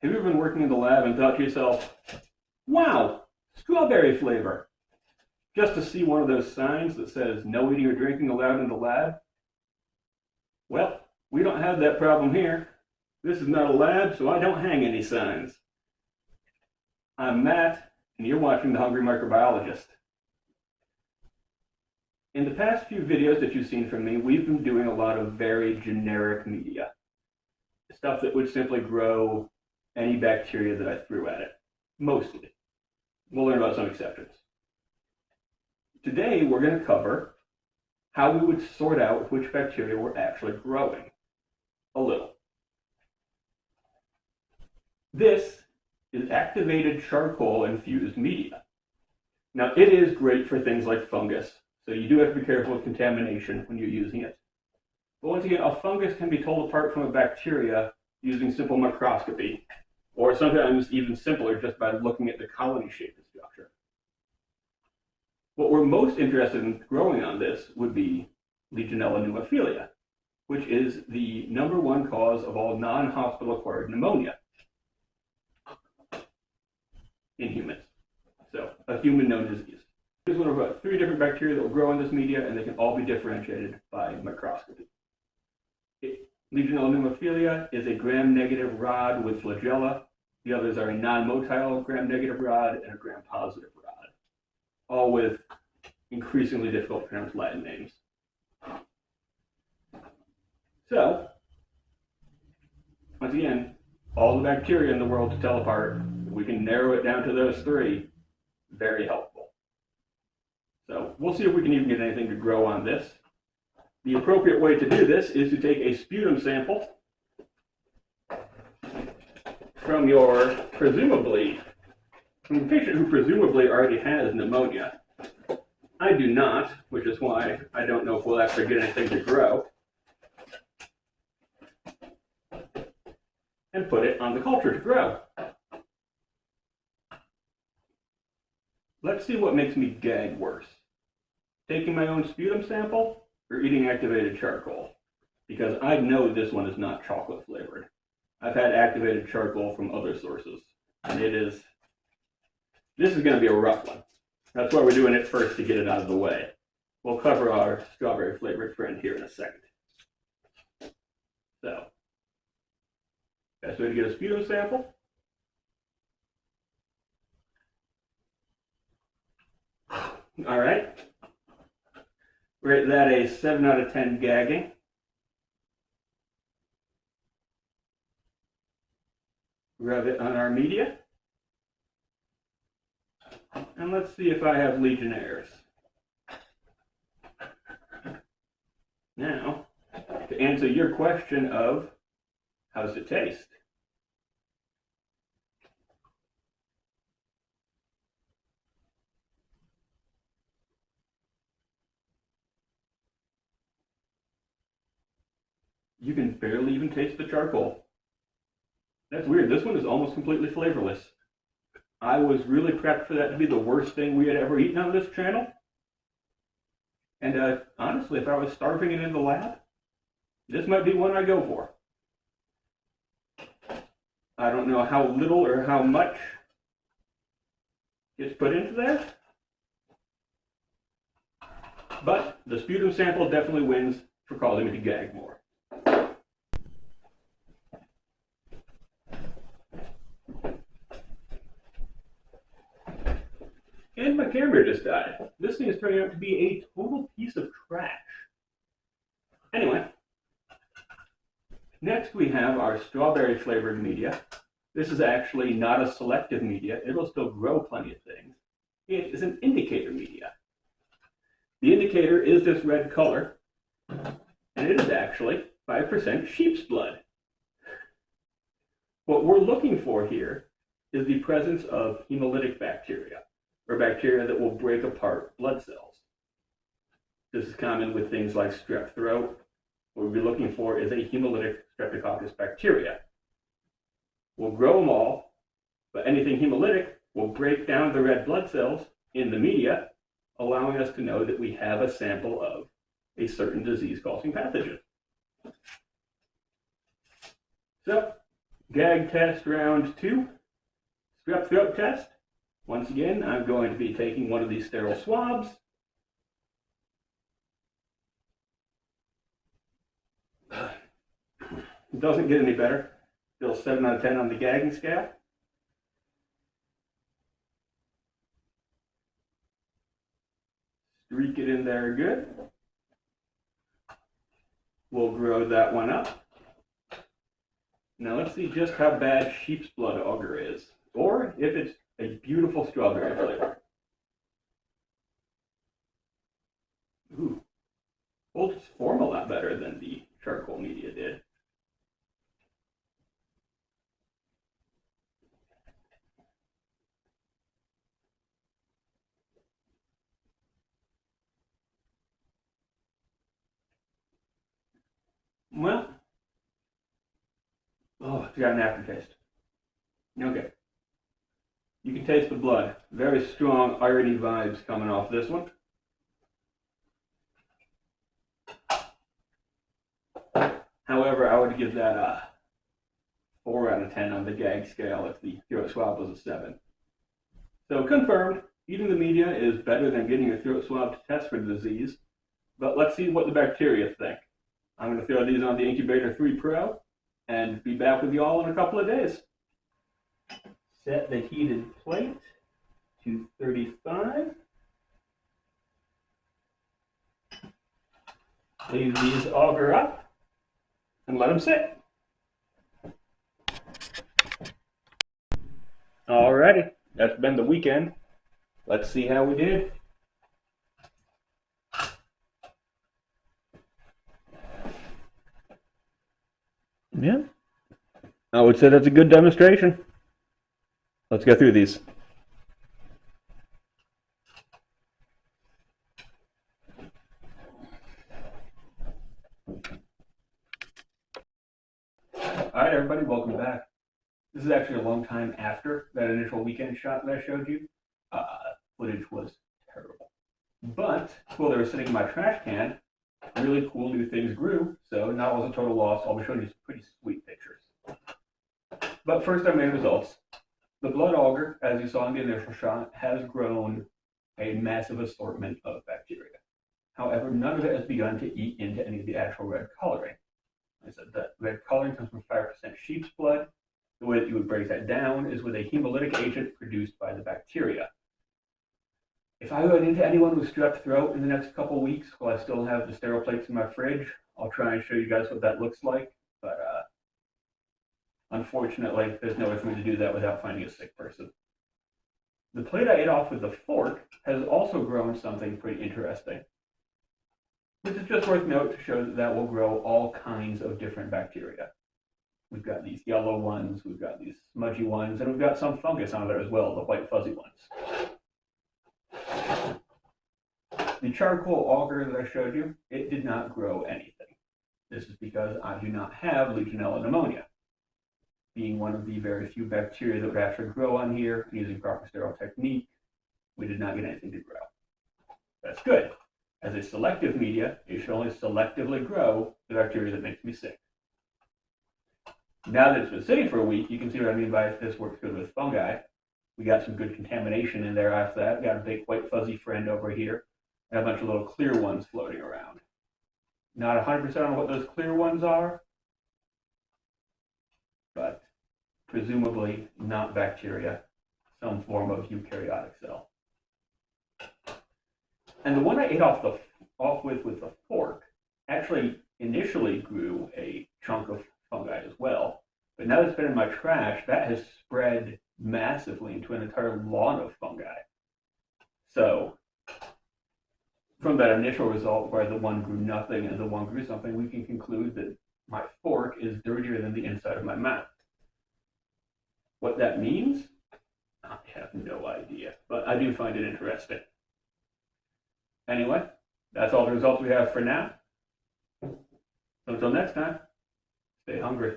Have you ever been working in the lab and thought to yourself, wow, strawberry flavor, just to see one of those signs that says no eating or drinking allowed in the lab? Well, we don't have that problem here. This is not a lab, so I don't hang any signs. I'm Matt, and you're watching The Hungry Microbiologist. In the past few videos that you've seen from me, we've been doing a lot of very generic media. Stuff that would simply grow any bacteria that I threw at it. Mostly. We'll learn about some exceptions. Today, we're going to cover how we would sort out which bacteria were actually growing. A little. This is activated charcoal infused media. Now, it is great for things like fungus, so you do have to be careful with contamination when you're using it. But once again, a fungus can be told apart from a bacteria using simple microscopy, or sometimes even simpler just by looking at the colony shape and structure. What we're most interested in growing on this would be Legionella pneumophila, which is the #1 cause of all non-hospital acquired pneumonia in humans. So, a human-known disease. There's one of about 3 different bacteria that will grow in this media, and they can all be differentiated by microscopy. Legionella pneumophila is a gram-negative rod with flagella. The others are a non-motile gram-negative rod and a gram-positive rod, all with increasingly difficult to pronounce Latin names. So, once again, all the bacteria in the world to tell apart, if we can narrow it down to those 3, very helpful. So, we'll see if we can even get anything to grow on this. The appropriate way to do this is to take a sputum sample from the patient who presumably already has pneumonia. I do not, which is why I don't know if we'll actually get anything to grow. And put it on the culture to grow. Let's see what makes me gag worse. Taking my own sputum sample or eating activated charcoal, because I know this one is not chocolate flavored. I've had activated charcoal from other sources, and this is going to be a rough one. That's why we're doing it first, to get it out of the way. We'll cover our strawberry flavored friend here in a second. So, best way to get a sputum sample. All right. Rate that a 7 out of 10 gagging. Rub it on our media. And let's see if I have Legionnaires. Now, to answer your question of how does it taste? You can barely even taste the charcoal. That's weird. This one is almost completely flavorless. I was really prepped for that to be the worst thing we had ever eaten on this channel. And honestly, if I was starving it in the lab, this might be one I go for. I don't know how little or how much gets put into there, but the sputum sample definitely wins for causing me to gag more. And my camera just died. This thing is turning out to be a total piece of trash. Anyway, next we have our strawberry flavored media. This is actually not a selective media. It'll still grow plenty of things. It is an indicator media. The indicator is this red color, and it is actually 5% sheep's blood. What we're looking for here is the presence of hemolytic bacteria, or bacteria that will break apart blood cells. This is common with things like strep throat. What we'll be looking for is a hemolytic streptococcus bacteria. We'll grow them all, but anything hemolytic will break down the red blood cells in the media, allowing us to know that we have a sample of a certain disease-causing pathogen. So, Gag test round 2, strep throat test. Once again, I'm going to be taking one of these sterile swabs. It doesn't get any better. Still 7 out of 10 on the gagging scale. Streak it in there good. We'll grow that one up. Now let's see just how bad sheep's blood auger is, or if it's a beautiful strawberry flavor. Ooh, holds its form a lot better than the charcoal media did. Well, oh, it's got an aftertaste. Okay. You can taste the blood. Very strong irony vibes coming off this one. However, I would give that a 4 out of 10 on the gag scale if the throat swab was a 7. So confirmed, eating the media is better than getting a throat swab to test for the disease. But let's see what the bacteria think. I'm going to throw these on the Incubator 3 Pro and be back with you all in a couple of days. Set the heated plate to 35. Leave these auger up and let them sit. Alrighty, that's been the weekend. Let's see how we did. Yeah, I would say that's a good demonstration. Let's go through these. All right, everybody, welcome back. This is actually a long time after that initial weekend shot that I showed you. Footage was terrible. But while they were sitting in my trash can, really cool new things grew, so not all was a total loss. I'll be showing you some pretty sweet pictures. But first, our main results. The blood auger, as you saw in the initial shot, has grown a massive assortment of bacteria. However, none of it has begun to eat into any of the actual red coloring. I said that red coloring comes from 5% sheep's blood. The way that you would break that down is with a hemolytic agent produced by the bacteria. If I run into anyone with strep throat in the next couple of weeks while I still have the sterile plates in my fridge, I'll try and show you guys what that looks like. But unfortunately, there's no way for me to do that without finding a sick person. The plate I ate off with the fork has also grown something pretty interesting, which is just worth note to show that that will grow all kinds of different bacteria. We've got these yellow ones, we've got these smudgy ones, and we've got some fungus on there as well, the white fuzzy ones. The charcoal auger that I showed you, it did not grow anything. This is because I do not have Legionella pneumonia. Being one of the very few bacteria that would actually grow on here using proper sterile technique, we did not get anything to grow. That's good. As a selective media, it should only selectively grow the bacteria that makes me sick. Now that it's been sitting for a week, you can see what I mean by this works good with fungi. We got some good contamination in there after that. We got a big white fuzzy friend over here, and a bunch of little clear ones floating around. Not 100% on what those clear ones are, but presumably not bacteria, some form of eukaryotic cell. And the one I ate off with the fork actually initially grew a chunk of fungi as well. But now that it's been in my trash, that has spread massively into an entire lawn of fungi. So from that initial result where the one grew nothing and the one grew something, we can conclude that my fork is dirtier than the inside of my mouth. What that means, I have no idea, but I do find it interesting. Anyway, that's all the results we have for now. So until next time, stay hungry.